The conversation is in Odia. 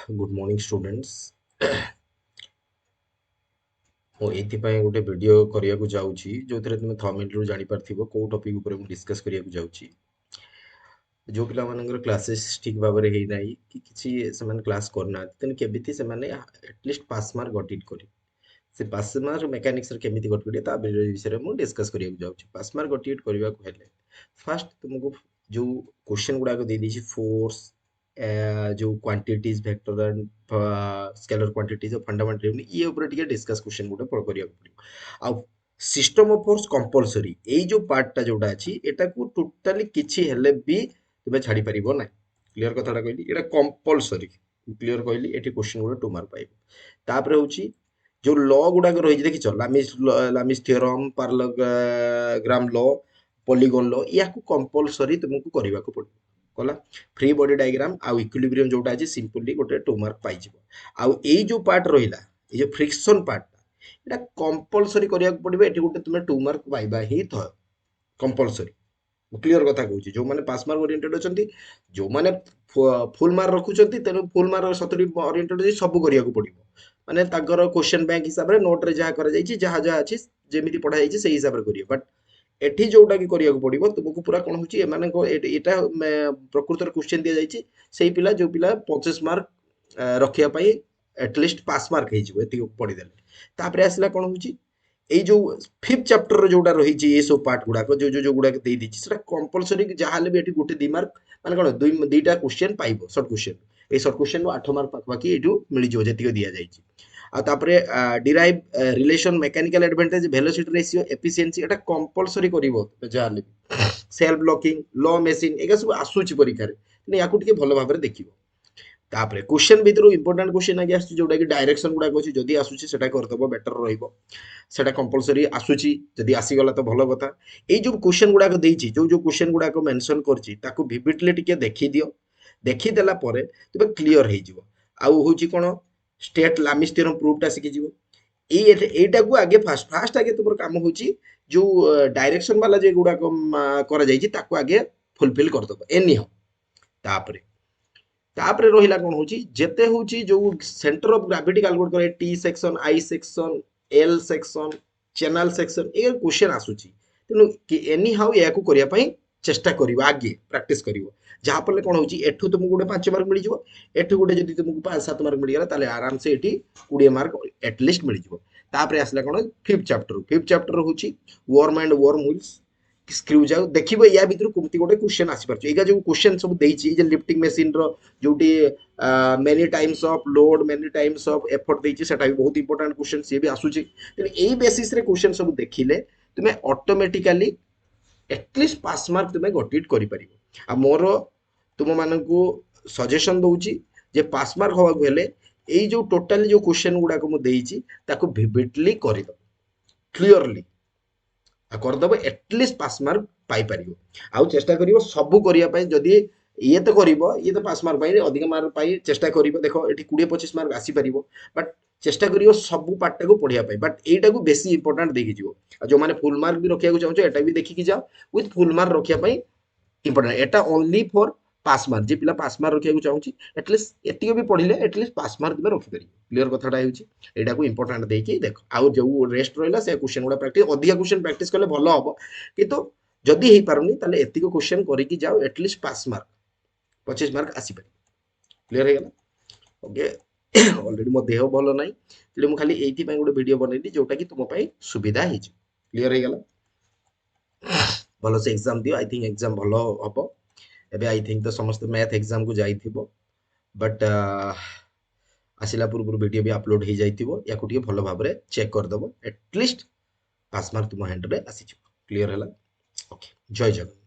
Good morning, students. ମୁଁ ଏଇଥିପାଇଁ ଗୋଟେ ଭିଡ଼ିଓ କରିବାକୁ ଯାଉଛି ଯୋଉଥିରେ ତୁମେ ଥମ୍ବନେଲରୁ ଜାଣିପାରିଥିବ କୋଉ ଟପିକ୍ ଉପରେ ମୁଁ ଡିସ୍କସ୍ କରିବାକୁ ଯାଉଛି। ଯୋଉ ପିଲାମାନଙ୍କର କ୍ଲାसेସ୍ ଠିକ୍ ଭାବରେ ହେଇନାହିଁ କି କିଛି ସେମାନେ କ୍ଲାସ୍ କରିନାହାନ୍ତି ତେଣୁ କେମିତି ସେମାନେ ଆଟଲିଷ୍ଟ ପାସ୍ ମାର୍କ ଗଟ୍ ଇଟ୍ କରିବେ। ସେ ପାସ୍ ମାର୍କ ମେକାନିକ୍ସରେ କେମିତି ଗଟ୍ କରିବେ ତା ବିଷୟରେ ମୁଁ ଡିସ୍କସ୍ କରିବାକୁ ଯାଉଛି। ପାସ୍ ମାର୍କ ଗଟ୍ ଇଟ୍ କରିବାକୁ ହେଲେ ଫାଷ୍ଟ ତୁମକୁ ଯୋଉ କ୍ୱେଶ୍ଚନ୍ ଗୁଡ଼ାକ ଦେଇଦେଇଛି ଫୋର୍ସ ଯୋଉ quantities vector and scalar quantities fundamental unit ଇଏ ଉପରେ ଟିକେ ଡିସ୍କସ୍ କ୍ୱେଶ୍ଚନ୍ ଗୋଟେ କରିବାକୁ ପଡ଼ିବ। ଆଉ ସିଷ୍ଟମ ଅଫ ଫୋର୍ସ କମ୍ପଲସରି ଏଇ ଯୋଉ ପାର୍ଟଟା ଯୋଉଟା ଅଛି ଏଟାକୁ ଟୋଟାଲି କିଛି ହେଲେ ବି ତୁମେ ଛାଡ଼ି ପାରିବ ନାହିଁ। କ୍ଲିୟର କଥାଟା କହିଲି, ଏଇଟା କମ୍ପଲସରି। କ୍ଲିୟର କହିଲି, ଏଠି କ୍ୱେଶ୍ଚନ୍ ଗୋଟେ 2 ମାର୍କ ପାଇବ। ତାପରେ ହଉଛି ଯୋଉ ଲ ଗୁଡ଼ାକ ରହିଛି ଦେଖିଛ, ଲାମିସ୍ ଥିଓରମ୍, ପାରାଲେଲୋଗ୍ରାମ ଲ, ପଲିଗନ୍ ଲ, ୟାକୁ କମ୍ପଲସରି ତୁମକୁ କରିବାକୁ ପଡ଼ିବ। କଲା ଫ୍ରି ବଡି ଡାଇଗ୍ରାମ ଆଉ ଇକ୍ୱିଲିବ୍ରିୟମ ଯୋଉଟା ଅଛି ସିମ୍ପଲି ଗୋଟେ 2 ମାର୍କ ପାଇଯିବ। ଆଉ ଏଇ ଯୋଉ ପାର୍ଟ ରହିଲା, ଏଇ ଯୋଉ ଫ୍ରିକ୍ସନ ପାର୍ଟ এটা କମ୍ପଲସରି କରିବାକୁ ପଡ଼ିବ। ଏଠି ଗୋଟେ ତୁମେ 2 ମାର୍କ ପାଇବା ହିଁ କମ୍ପଲସରି। ମୁଁ କ୍ଲିୟର କଥା କହୁଛି, ଯୋଉମାନେ ପାସ୍ ମାର୍କ ଓରିଏଣ୍ଟେଡ୍ ଅଛନ୍ତି, ଯୋଉମାନେ ଫୁଲ୍ ମାର୍କ ରଖୁଛନ୍ତି ତେଣୁ ଫୁଲ୍ ମାର୍କ 70 ଓରିଏଣ୍ଟେଡ୍ ଅଛି, ସବୁ କରିବାକୁ ପଡ଼ିବ। ମାନେ ତାଙ୍କର କ୍ୱେଶ୍ଚନ୍ ବ୍ୟାଙ୍କ ହିସାବରେ ନୋଟରେ ଯାହା କରାଯାଇଛି, ଯାହା ଯାହା ଅଛି, ଯେମିତି ପଢ଼ା ଯାଇଛି ସେଇ ହିସାବରେ କରିବେ। ବଟ୍ ଏଠି ଯୋଉଟା କି କରିବାକୁ ପଡ଼ିବ ତୁମକୁ ପୁରା କ'ଣ ହଉଛି, ଏମାନଙ୍କ ଏଇଟା ପ୍ରକୃତରେ କ୍ୱେଶ୍ଚନ୍ ଦିଆଯାଇଛି ସେଇ ପିଲା ଯୋଉ ପିଲା 25 ମାର୍କ ରଖିବା ପାଇଁ ଆଟଲିଷ୍ଟ ପାସ୍ ମାର୍କ ହେଇଯିବ ଏତିକି ପଢ଼ିଦେଲେ। ତାପରେ ଆସିଲା କ'ଣ ହଉଛି, ଏଇ ଯୋଉ 5th ଚାପ୍ଟର ଯୋଉଟା ରହିଛି ଏ ସବୁ ପାର୍ଟ ଗୁଡ଼ାକ ଯୋଉ ଗୁଡ଼ାକ ଦେଇଦେଇଛି ସେଟା କମ୍ପଲସରି ଯାହାହେଲେ ବି ଏଠି ଗୋଟେ 2 ମାର୍କ ମାନେ କ'ଣ ଦୁଇଟା କ୍ୱେଶ୍ଚନ୍ ପାଇବ ସର୍ଟ କ୍ୱେଶ୍ଚନ୍। ଏଇ ସର୍ଟ କ୍ୱେଶ୍ଚନ୍ରୁ 8 ମାର୍କ ପାଖାପାଖି ଏଇଠୁ ମିଳିଯିବ ଯେତିକି ଦିଆଯାଇଛି। ଆଉ ତାପରେ derive relation mechanical advantage velocity ratio efficiency ଏଟା କମ୍ପଲସରି କରିବ ଯାହାହେଲେ ବି। ସେଲ୍ଫ ବ୍ଲକିଂ ଲ ମେସିନ୍ ଏଗୁଡ଼ା ସବୁ ଆସୁଛି ପରୀକ୍ଷାରେ, ତେଣୁ ୟାକୁ ଟିକେ ଭଲ ଭାବରେ ଦେଖିବ। ତାପରେ କ୍ୱେଶ୍ଚନ୍ ଭିତରୁ ଇମ୍ପୋର୍ଟାଣ୍ଟ କ୍ୱେଶ୍ଚନ୍ ଆଗେ ଆସୁଛି ଯୋଉଟା କି ଡାଇରେକ୍ସନ ଗୁଡ଼ାକ ଅଛି, ଯଦି ଆସୁଛି ସେଟା କରିଦେବ ବେଟର ରହିବ। ସେଟା କମ୍ପଲସରି ଆସୁଛି, ଯଦି ଆସିଗଲା ତ ଭଲ କଥା। ଏଇ ଯୋଉ କ୍ୱେଶ୍ଚନ୍ ଗୁଡ଼ାକ ଦେଇଛି, ଯୋଉ କ୍ୱେଶ୍ଚନ୍ ଗୁଡ଼ାକ ମେନସନ୍ କରିଛି ତାକୁ ଭିଭିଡଲି ଟିକେ ଦେଖିଦିଅ। ଦେଖିଦେଲା ପରେ ତେବେ କ୍ଲିୟର ହେଇଯିବ। ଆଉ ହଉଛି କ'ଣ, ଷ୍ଟେଟ୍ ଲାମିସ୍ ଥିଓରମ୍ ପ୍ରୁଫ୍ଟା ଶିଖିଯିବ। এইটাକୁ ଆଗେ ଫାଷ୍ଟ ଆଗେ ତୁମର କାମ ହଉଛି ଯୋଉ ଡାଇରେକ୍ସନ ବାଲା ଯେ ଗୁଡ଼ାକ କରାଯାଇଛି ତାକୁ ଆଗେ ଫୁଲଫିଲ୍ କରିଦେବ ଏନି ହାଉ। ତାପରେ ତାପରେ ରହିଲା କ'ଣ ହଉଛି, ଯେତେ ହଉଛି ଯୋଉ ସେଣ୍ଟର ଅଫ ଗ୍ରାଭିଟି କାଲକୁଲେଟ୍ କରେ, T section, I section, L section, channel section, ଏ କ୍ୱେଶ୍ଚନ୍ ଆସୁଛି। ତେଣୁ ଏନି ହାଉ ଏହାକୁ କରିବା ପାଇଁ ଚେଷ୍ଟା କରିବ, ଆଗେ ପ୍ରାକ୍ଟିସ୍ କରିବ। ଯାହାଫଳରେ କ'ଣ ହଉଛି, ଏଠୁ ତୁମକୁ ଗୋଟେ 5 ମାର୍କ ମିଳିଯିବ, ଏଠୁ ଗୋଟେ ଯଦି ତୁମକୁ 5-7 ମାର୍କ ମିଳିଗଲା ତାହେଲେ ଆରାମସେ ଏଠି 20 ମାର୍କ ଆଟଲିଷ୍ଟ ମିଳିଯିବ। ତାପରେ ଆସିଲା କ'ଣ, 5th ଚାପ୍ଟର ହଉଛି worm and worm wheels screw ଯାଉ ଦେଖିବ ୟା ଭିତରୁ କେମିତି ଗୋଟେ କ୍ୱେଶ୍ଚନ୍ ଆସିପାରୁଛି। ଏଇଟା ଯୋଉ କ୍ୱେଶ୍ଚନ୍ ସବୁ ଦେଇଛି ଯେ ଲିଫ୍ଟିଂ ମେସିନ୍ର ଯୋଉଠି many Times of load many Times of effort ଦେଇଛି ସେଟା ବି ବହୁତ ଇମ୍ପୋର୍ଟାଣ୍ଟ କ୍ୱେଶ୍ଚନ୍, ସିଏ ବି ଆସୁଛି। ତେଣୁ ଏଇ ବେସିସ୍ରେ କ୍ୱେଶ୍ଚନ୍ ସବୁ ଦେଖିଲେ ତୁମେ ଅଟୋମେଟିକାଲି ଏଟଲିଷ୍ଟ ପାସ୍ ମାର୍କ ତୁମେ ଗଟ୍ ଇଟ୍ କରିପାରିବ। ଆଉ ମୋର ତୁମମାନଙ୍କୁ ସଜେସନ୍ ଦଉଛି ଯେ ପାସ୍ ମାର୍କ ହବାକୁ ହେଲେ ଏଇ ଯୋଉ ଟୋଟାଲି ଯୋଉ କ୍ୱେଶ୍ଚନ୍ ଗୁଡ଼ାକ ମୁଁ ଦେଇଛି ତାକୁ ଭିଭିଡଲି କରିଦେବ, କ୍ଲିୟରଲି କରିଦେବ, ଏଟଲିଷ୍ଟ ପାସ୍ ମାର୍କ ପାଇପାରିବ। ଆଉ ଚେଷ୍ଟା କରିବ ସବୁ କରିବା ପାଇଁ। ଯଦି ଇଏ ତ କରିବ, ଇଏ ତ ପାସ୍ ମାର୍କ ପାଇଁ ଅଧିକ ମାର୍କ ପାଇଁ ଚେଷ୍ଟା କରିବ। ଦେଖ ଏଠି 20-25 ମାର୍କ ଆସିପାରିବ, ବଟ୍ ଚେଷ୍ଟା କରିବ ସବୁ ପାର୍ଟଟାକୁ ପଢ଼ିବା ପାଇଁ। ବଟ୍ ଏଇଟାକୁ ବେଶୀ ଇମ୍ପୋର୍ଟାଣ୍ଟ ଦେଇକି ଯିବ। ଆଉ ଯୋଉମାନେ ଫୁଲ୍ ମାର୍କ ବି ରଖିବାକୁ ଚାହୁଁଛ ଏଟା ବି ଦେଖିକି ଯାଅ, ୱିଥ୍ ଫୁଲ୍ ମାର୍କ ରଖିବା ପାଇଁ ଇମ୍ପୋର୍ଟାଣ୍ଟ। ଏଟା ଓନ୍ଲି ଫର୍ ପାସ୍ ମାର୍କ, ଯେ ପିଲା ପାସ୍ ମାର୍କ ରଖିବାକୁ ଚାହୁଁଛି ଏଟଲିଷ୍ଟ ଏତିକି ବି ପଢ଼ିଲେ ଏଟଲିଷ୍ଟ ପାସ୍ ମାର୍କ ତୁମେ ରଖିପାରିବ। କ୍ଲିୟର କଥାଟା ହେଉଛି, ଏଇଟାକୁ ଇମ୍ପୋର୍ଟାଣ୍ଟ ଦେଇକି ଦେଖ। ଆଉ ଯୋଉ ରେଷ୍ଟ ରହିଲା ସେ କ୍ୱେଶ୍ଚନ୍ ଗୁଡ଼ା ପ୍ରାକ୍ଟିସ୍, ଅଧିକା କ୍ୱେଶ୍ଚନ୍ ପ୍ରାକ୍ଟିସ୍ କଲେ ଭଲ ହବ, କିନ୍ତୁ ଯଦି ହେଇପାରୁନି ତାହେଲେ ଏତିକି କ୍ୱେଶ୍ଚନ୍ କରିକି ଯାଅ, ଏଟଲିଷ୍ଟ ପାସ୍ ମାର୍କ 25 ମାର୍କ ଆସିପାରିବ। କ୍ଲିୟର ହେଇଗଲା? ଓକେ। ଅଲରେଡ଼ି ମୋ ଦେହ ଭଲ ନାହିଁ, ତେଣୁ ମୁଁ ଖାଲି ଏଇଥିପାଇଁ ଗୋଟେ ଭିଡ଼ିଓ ବନେଇଲି ଯୋଉଟାକି ତୁମ ପାଇଁ ସୁବିଧା ହେଇଯିବ। କ୍ଲିୟର ହେଇଗଲା? ଭଲସେ ଏକ୍ଜାମ୍ ଦିଅ, ଆଇ ଥିଙ୍କ ଏକ୍ଜାମ୍ ଭଲ ହବ। ଏବେ ଆଇ ଥିଙ୍କ ତ ସମସ୍ତେ ମ୍ୟାଥ୍ ଏକ୍ଜାମ୍କୁ ଯାଇଥିବ, ବଟ୍ ଆସିଲା ପୂର୍ବରୁ ଭିଡ଼ିଓ ବି ଅପଲୋଡ଼ ହେଇଯାଇଥିବ। ୟାକୁ ଟିକେ ଭଲ ଭାବରେ ଚେକ୍ କରିଦେବ, ଏଟଲିଷ୍ଟ ପାସ୍ ମାର୍କ ତୁମ ହ୍ୟାଣ୍ଡରେ ଆସିଯିବ। କ୍ଲିୟର ହେଲା? ଓକେ, ଜୟ ଜଗନ୍ନାଥ।